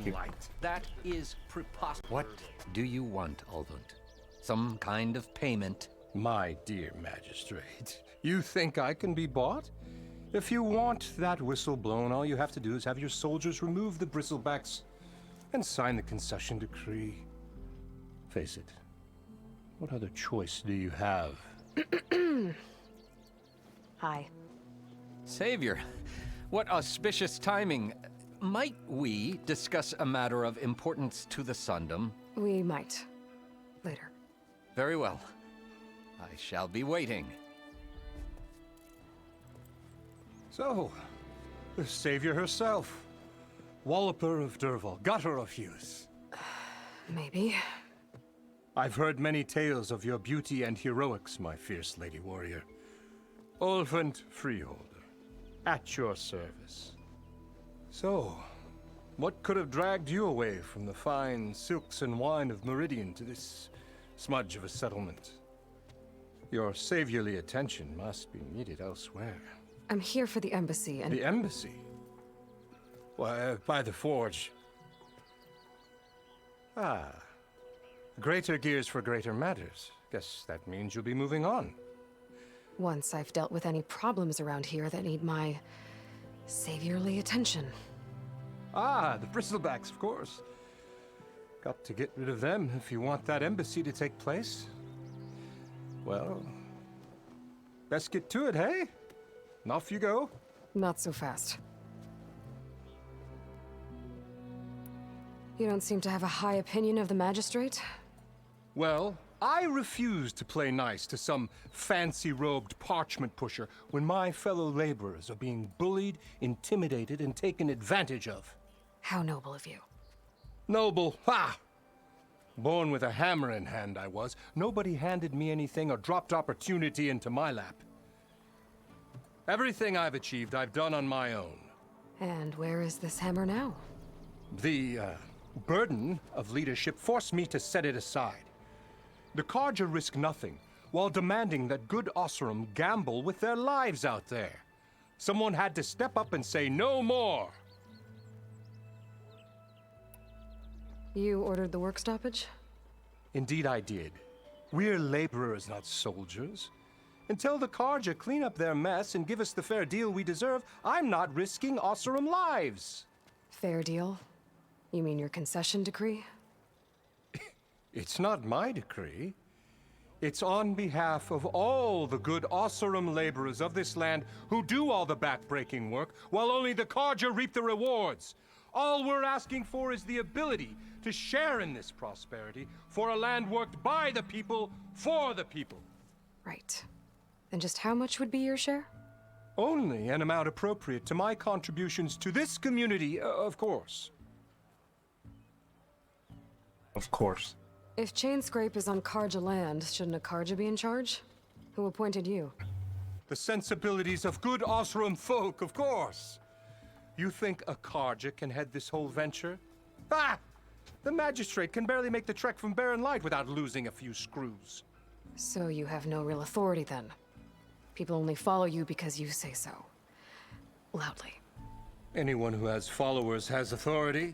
sunlight. That is preposterous. What do you want, Alvund? Some kind of payment? My dear magistrate, you think I can be bought? If you want that whistle blown, all you have to do is have your soldiers remove the bristlebacks and sign the concession decree. Face it, what other choice do you have? Hi. Savior, what auspicious timing. Might we discuss a matter of importance to the Sundom? We might. Later. Very well. I shall be waiting. So, the savior herself. Walloper of Derval, gutter of youth. Maybe. I've heard many tales of your beauty and heroics, my fierce lady warrior. Olfant Freeholder, at your service. So, what could have dragged you away from the fine silks and wine of Meridian to this smudge of a settlement? Your saviorly attention must be needed elsewhere. I'm here for the embassy and... The embassy? Why, by the forge. Ah. Greater gears for greater matters. Guess that means you'll be moving on. Once I've dealt with any problems around here that need my saviorly attention. Ah, the bristlebacks, of course. Got to get rid of them if you want that embassy to take place. Well, best get to it, hey? And off you go. Not so fast. You don't seem to have a high opinion of the magistrate? Well, I refuse to play nice to some fancy-robed parchment pusher when my fellow laborers are being bullied, intimidated, and taken advantage of. How noble of you. Noble, ha! Born with a hammer in hand, I was. Nobody handed me anything or dropped opportunity into my lap. Everything I've achieved, I've done on my own. And where is this hammer now? The, burden of leadership forced me to set it aside. The Carja risk nothing, while demanding that good Osseram gamble with their lives out there. Someone had to step up and say no more. You ordered the work stoppage? Indeed I did. We're laborers, not soldiers. Until the Carja clean up their mess and give us the fair deal we deserve, I'm not risking Osseram lives. Fair deal? You mean your concession decree? It's not my decree. It's on behalf of all the good Osseram laborers of this land who do all the backbreaking work, while only the Carja reap the rewards. All we're asking for is the ability to share in this prosperity for a land worked by the people, for the people. Right. And just how much would be your share? Only an amount appropriate to my contributions to this community, of course. Of course. If Chainscrape is on Carja land, shouldn't a Carja be in charge? Who appointed you? The sensibilities of good Osseram folk, of course. You think a Carja can head this whole venture? Ah! The magistrate can barely make the trek from Barren Light without losing a few screws. So you have no real authority then? People only follow you because you say so. Loudly. Anyone who has followers has authority.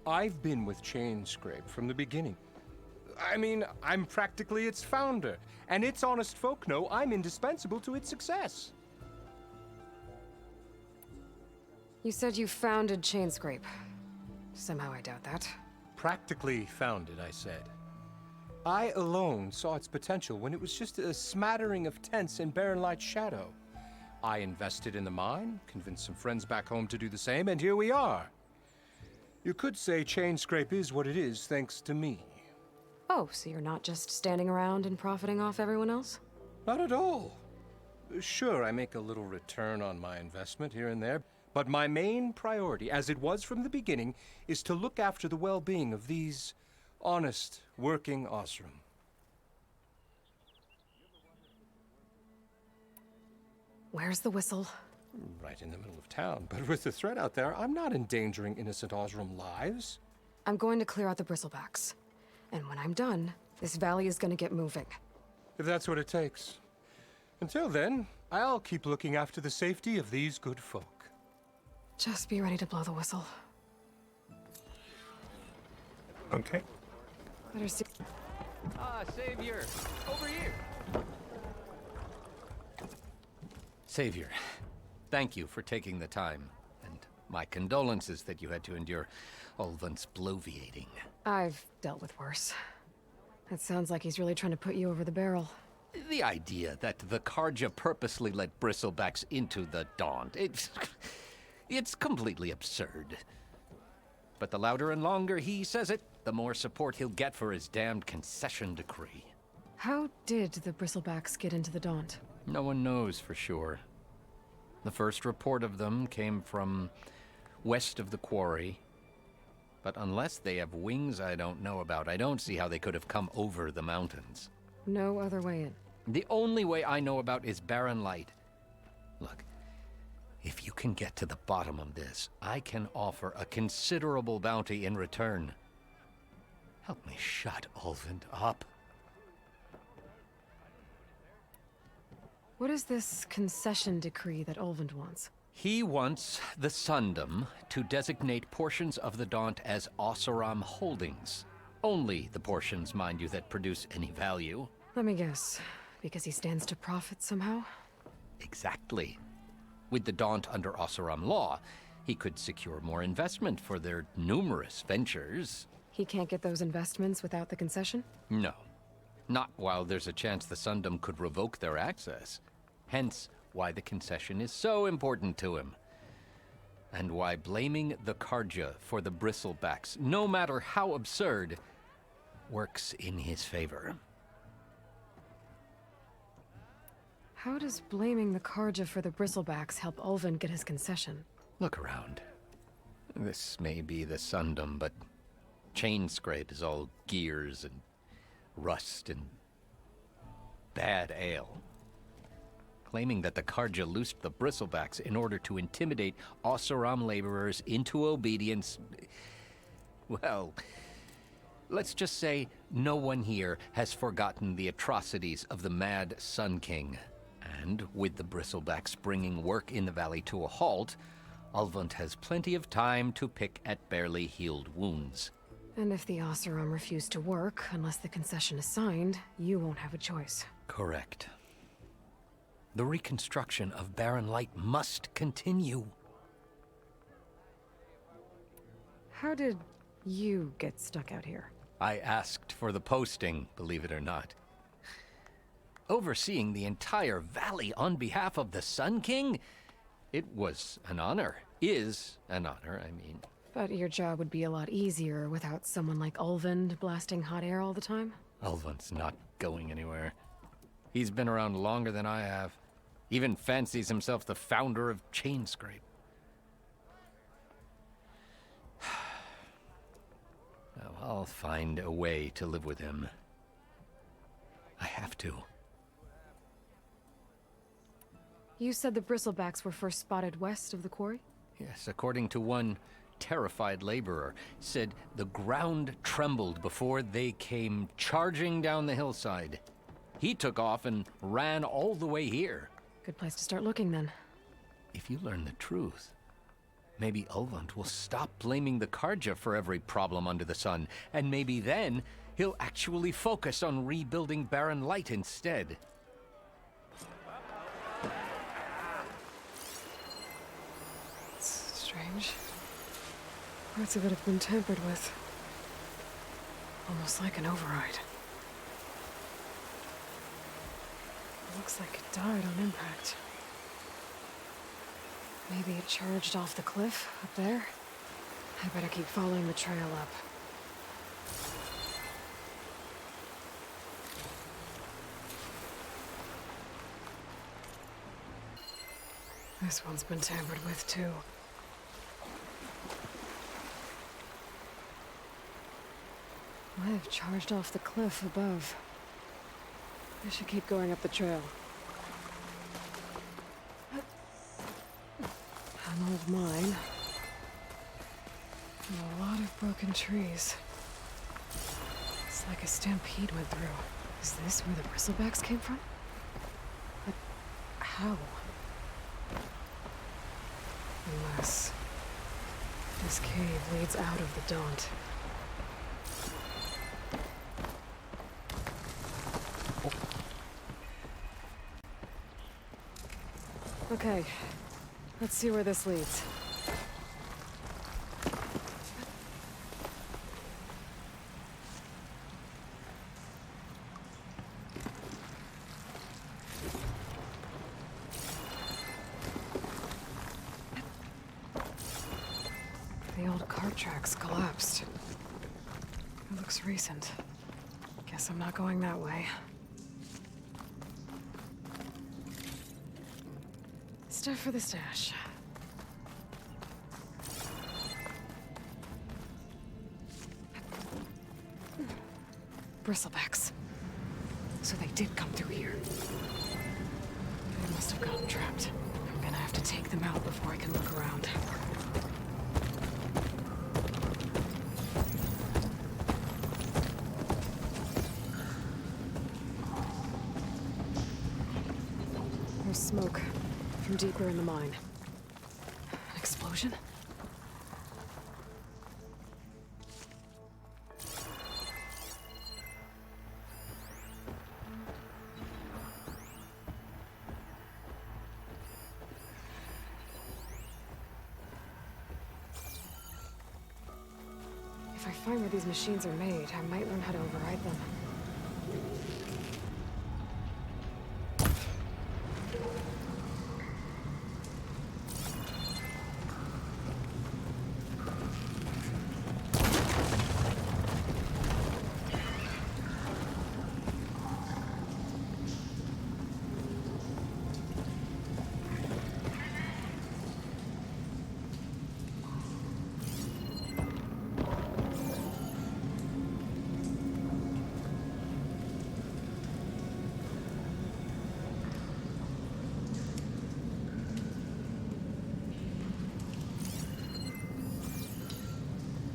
I've been with Chainscrape from the beginning. I mean, I'm practically its founder, and its honest folk know I'm indispensable to its success. You said you founded Chainscrape. Somehow I doubt that. Practically founded, I said. I alone saw its potential when it was just a smattering of tents in Barren Light's shadow. I invested in the mine, convinced some friends back home to do the same, and here we are. You could say Chainscrape is what it is thanks to me. Oh, so you're not just standing around and profiting off everyone else? Not at all. Sure, I make a little return on my investment here and there, but my main priority, as it was from the beginning, is to look after the well-being of these honest, working Osseram. Where's the whistle? Right in the middle of town, but with the threat out there, I'm not endangering innocent Osseram lives. I'm going to clear out the bristlebacks. And when I'm done, this valley is going to get moving. If that's what it takes. Until then, I'll keep looking after the safety of these good folk. Just be ready to blow the whistle. Okay. Better see. Ah, Savior! Over here! Savior, thank you for taking the time, and my condolences that you had to endure Ulvund's bloviating. I've dealt with worse. It sounds like he's really trying to put you over the barrel. The idea that the Karja purposely let bristlebacks into the Daunt, it's completely absurd. But the louder and longer he says it, the more support he'll get for his damned concession decree. How did the bristlebacks get into the Daunt? No one knows for sure. The first report of them came from west of the quarry. But unless they have wings I don't know about, I don't see how they could have come over the mountains. No other way in. The only way I know about is barren light. Look, if you can get to the bottom of this, I can offer a considerable bounty in return. Help me shut Ulvund up. What is this concession decree that Ulvund wants? He wants the Sundom to designate portions of the Daunt as Oseram holdings. Only the portions, mind you, that produce any value. Let me guess. Because he stands to profit somehow? Exactly. With the Daunt under Oseram law, he could secure more investment for their numerous ventures. He can't get those investments without the concession? No. Not while there's a chance the Sundom could revoke their access. Hence, why the concession is so important to him. And why blaming the Karja for the bristlebacks, no matter how absurd, works in his favor. How does blaming the Karja for the bristlebacks help Ulvund get his concession? Look around. This may be the Sundom, but Chainscrape is all gears and rust and bad ale. Claiming that the Karja loosed the bristlebacks in order to intimidate Oseram laborers into obedience. Well, let's just say no one here has forgotten the atrocities of the Mad Sun King. And with the bristlebacks bringing work in the valley to a halt, Ulvund has plenty of time to pick at barely healed wounds. And if the Oseram refuse to work, unless the concession is signed, you won't have a choice. Correct. The reconstruction of Barren Light must continue. How did you get stuck out here? I asked for the posting, believe it or not. Overseeing the entire valley on behalf of the Sun King? It was an honor. Is an honor, I mean. But your job would be a lot easier without someone like Ulvund blasting hot air all the time? Ulvund's not going anywhere. He's been around longer than I have. Even fancies himself the founder of Chainscrape. Well, I'll find a way to live with him. I have to. You said the bristlebacks were first spotted west of the quarry? Yes, according to one terrified laborer, said the ground trembled before they came charging down the hillside. He took off and ran all the way here. Good place to start looking, then. If you learn the truth, maybe Ulvund will stop blaming the Karja for every problem under the sun, and maybe then he'll actually focus on rebuilding Barren Light instead. It's strange. Parts of it have been tampered with. Almost like an override. Looks like it died on impact. Maybe it charged off the cliff up there? I better keep following the trail up. This one's been tampered with too. Might have charged off the cliff above. I should keep going up the trail. An old mine. And a lot of broken trees. It's like a stampede went through. Is this where the bristlebacks came from? But how? Unless this cave leads out of the Daunt. Okay, let's see where this leads. The old cart tracks collapsed. It looks recent. Guess I'm not going that way. Stuff for the stash. Bristlebacks. So they did come through here. They must have gotten trapped. I'm gonna have to take them out before I can look around. There's smoke from deeper in the mine. An explosion? If I find where these machines are made, I might learn how to override them.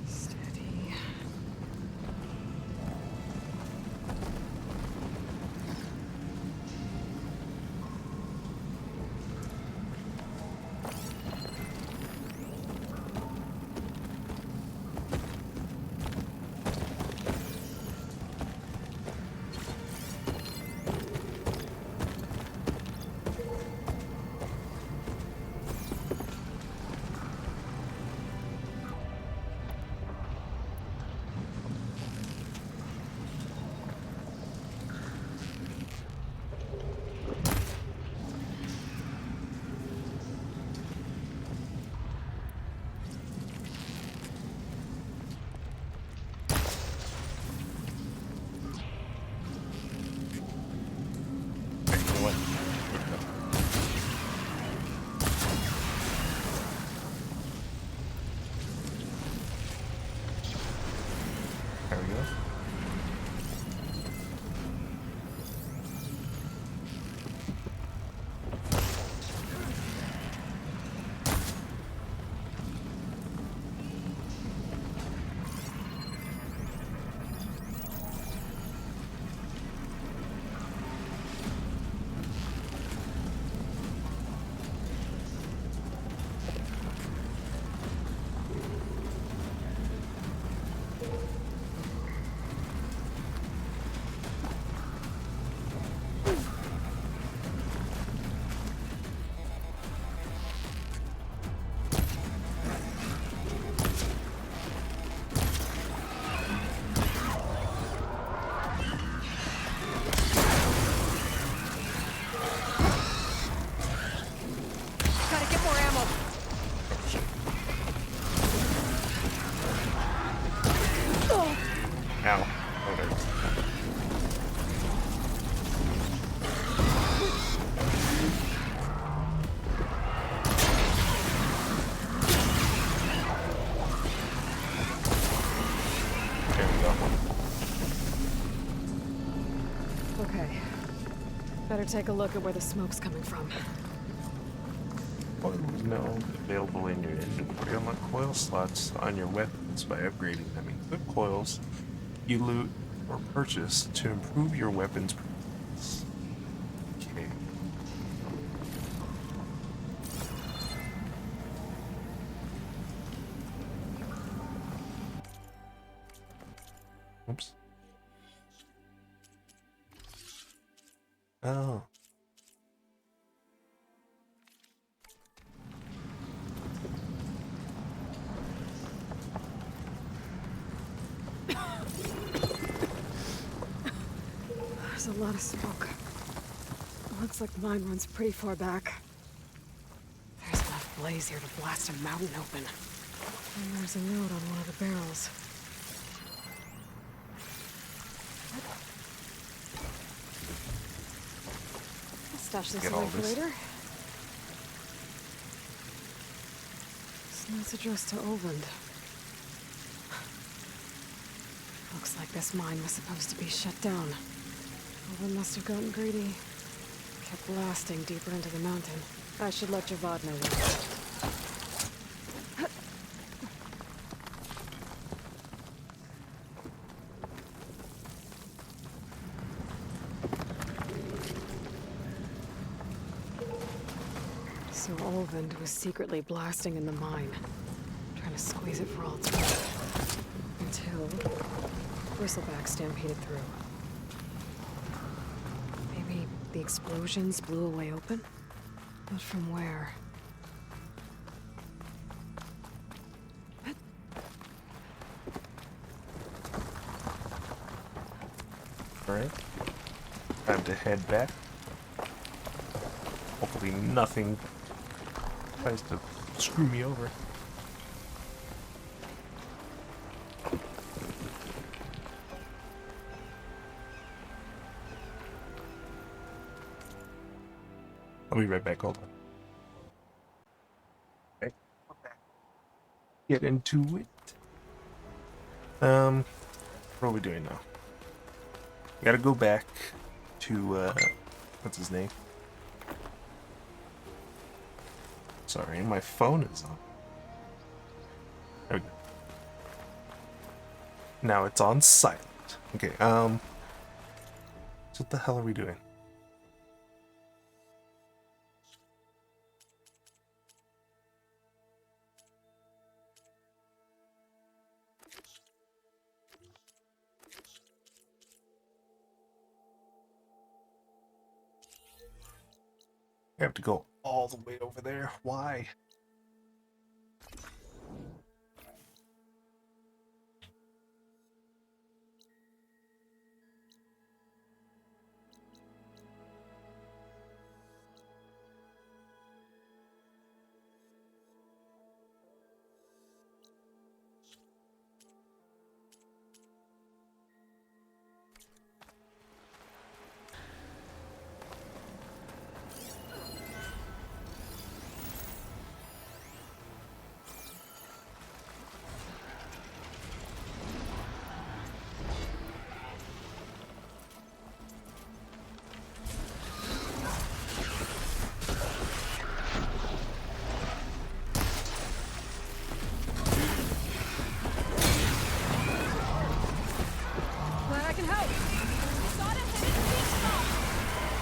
Steady. There we go. Gotta get more ammo. Ow. Oh, there it is. There we go. Okay. Better take a look at where the smoke's coming from. Coils now available in your inventory. Unlock coil slots on your weapons by upgrading them. Equip coils you loot or purchase to improve your weapons performance. Okay. Oops. Oh. There's a lot of smoke. Looks like mine runs pretty far back. There's enough blaze here to blast a mountain open. And there's a note on one of the barrels. I'll stash this Get away all for this. later. This note's addressed to Oland. Looks like this mine was supposed to be shut down. Oland must have gotten greedy. Kept blasting deeper into the mountain. I should let Javad know that. So Olvend was secretly blasting in the mine, trying to squeeze it for all it's worth. Until Bristleback stampeded through. Maybe the explosions blew a way open? But from where? Alright. Time to head back. Hopefully nothing tries to screw me over. I'll be right back, hold on. Okay. Get into it. What are we doing now? Gotta go back to, what's his name? Sorry, my phone is on. There we go. Now it's on silent. Okay, so what the hell are we doing? I have to go all the way over there. Why? Glad I can help.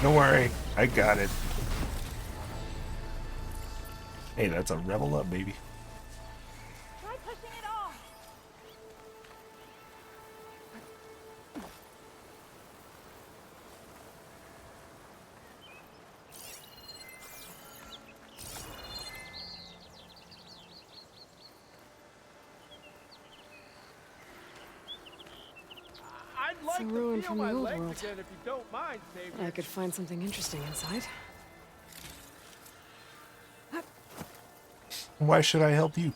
Don't worry, I got it. Hey, that's a rebel up, baby. Try pushing it off. I'd It's a like ruin to feel from the my old legs world. again if you don't mind, Savior. I could find something interesting inside. Why should I help you?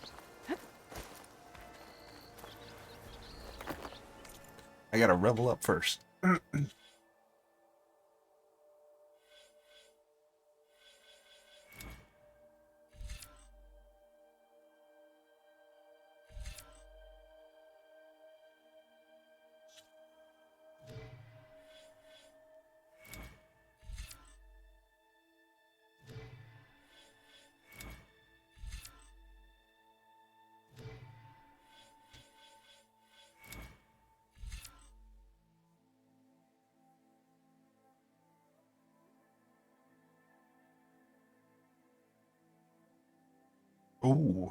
I gotta rebel up first. Ooh.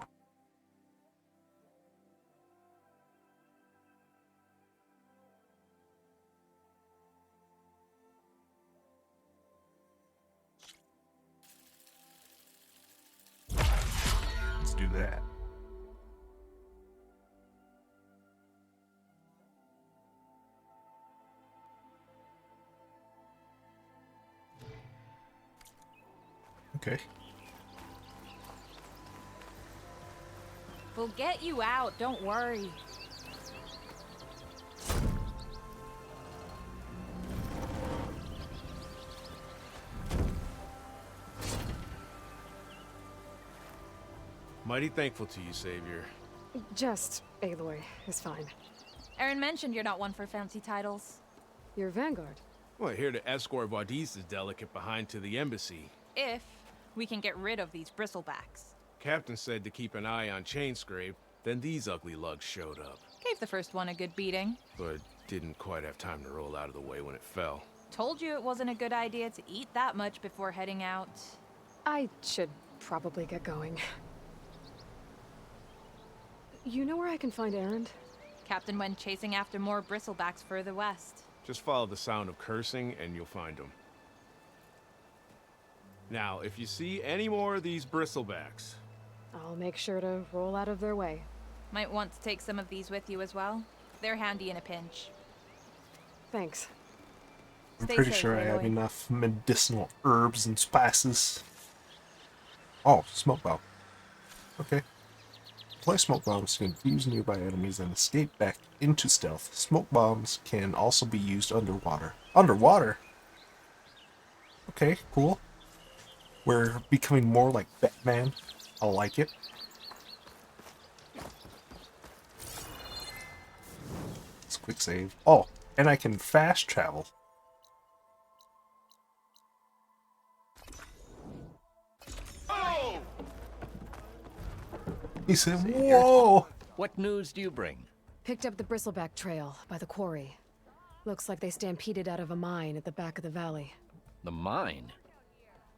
Let's do that. Okay. We'll get you out, don't worry. Mighty thankful to you, Savior. Just Aloy is fine. Aaron mentioned you're not one for fancy titles. You're Vanguard. Well, here to escort Wadis' delicate behind to the embassy. If we can get rid of these bristlebacks. Captain said to keep an eye on Chainscrape, then these ugly lugs showed up. Gave the first one a good beating. But didn't quite have time to roll out of the way when it fell. Told you it wasn't a good idea to eat that much before heading out. I should probably get going. You know where I can find Aaron? Captain went chasing after more bristlebacks further west. Just follow the sound of cursing and you'll find him. Now, if you see any more of these bristlebacks, I'll make sure to roll out of their way. Might want to take some of these with you as well. They're handy in a pinch. Thanks. I'm Stay pretty safe, sure I have Aloy. enough medicinal herbs and spices. Oh, smoke bomb. Okay. Apply smoke bombs to confuse nearby enemies and escape back into stealth. Smoke bombs can also be used underwater. Underwater? Okay, cool. We're becoming more like Batman. I like it. Let's quick save. Oh, and I can fast travel. He said, whoa! What news do you bring? Picked up the bristleback trail by the quarry. Looks like they stampeded out of a mine at the back of the valley. The mine?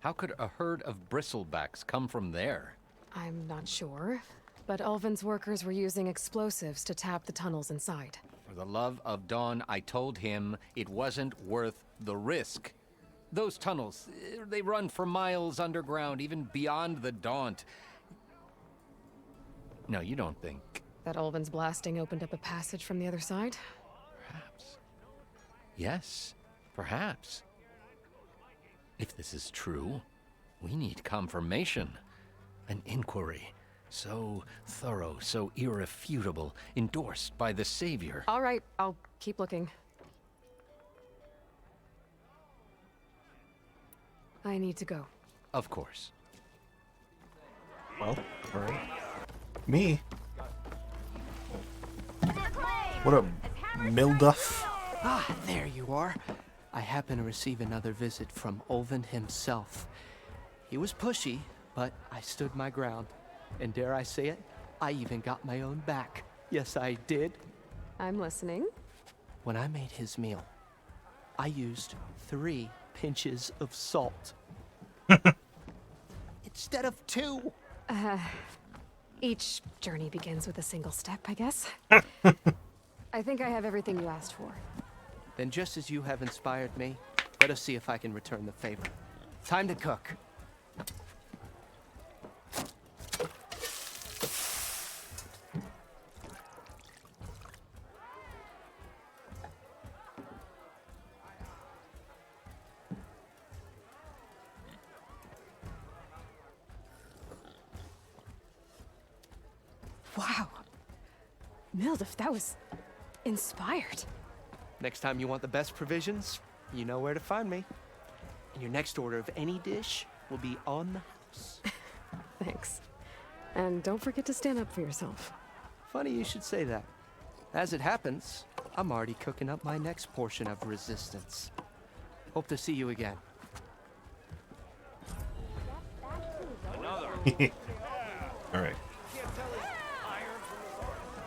How could a herd of bristlebacks come from there? I'm not sure, but Ulvin's workers were using explosives to tap the tunnels inside. For the love of Dawn, I told him it wasn't worth the risk. Those tunnels, they run for miles underground, even beyond the Daunt. No, you don't think... That Ulvin's blasting opened up a passage from the other side? Perhaps. Yes, perhaps. If this is true, we need confirmation. An inquiry. So thorough, so irrefutable, endorsed by the Savior. All right, I'll keep looking. I need to go. Of course. Well, alright. Me? What up, Milduff? Ah, there you are. I happen to receive another visit from Ulvin himself. He was pushy, but I stood my ground. And dare I say it, I even got my own back. Yes, I did. I'm listening. When I made his meal, I used 3 pinches of salt. Instead of 2. Each journey begins with a single step, I guess. I think I have everything you asked for. Then just as you have inspired me, let us see if I can return the favor. Time to cook. Wow. Milduff, that was inspired. Next time you want the best provisions, you know where to find me. And your next order of any dish will be on the house. Thanks. And don't forget to stand up for yourself. Funny you should say that. As it happens, I'm already cooking up my next portion of resistance. Hope to see you again. Alright.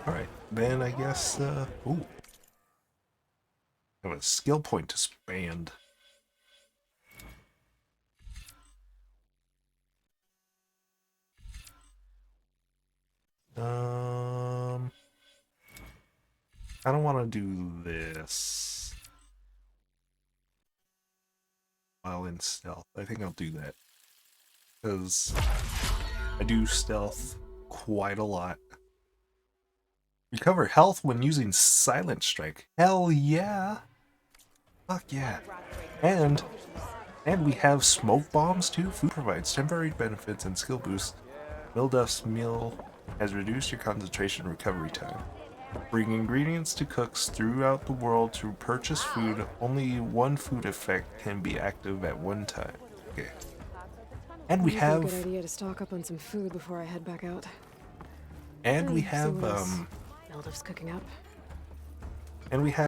Alright, then I guess, ooh. I have a skill point to spend. I don't want to do this while in stealth. I think I'll do that. Because I do stealth quite a lot. Recover health when using Silent Strike. Hell yeah! Fuck yeah. And And we have smoke bombs too. Food provides temporary benefits and skill boosts. Mill Dust Meal has reduced your concentration recovery time. Bring ingredients to cooks throughout the world to purchase food. Only one food effect can be active at one time. Okay. And we Might be have... a good idea to stock up on some food before I head back out. And we See have, what else Mildev's cooking up. and we have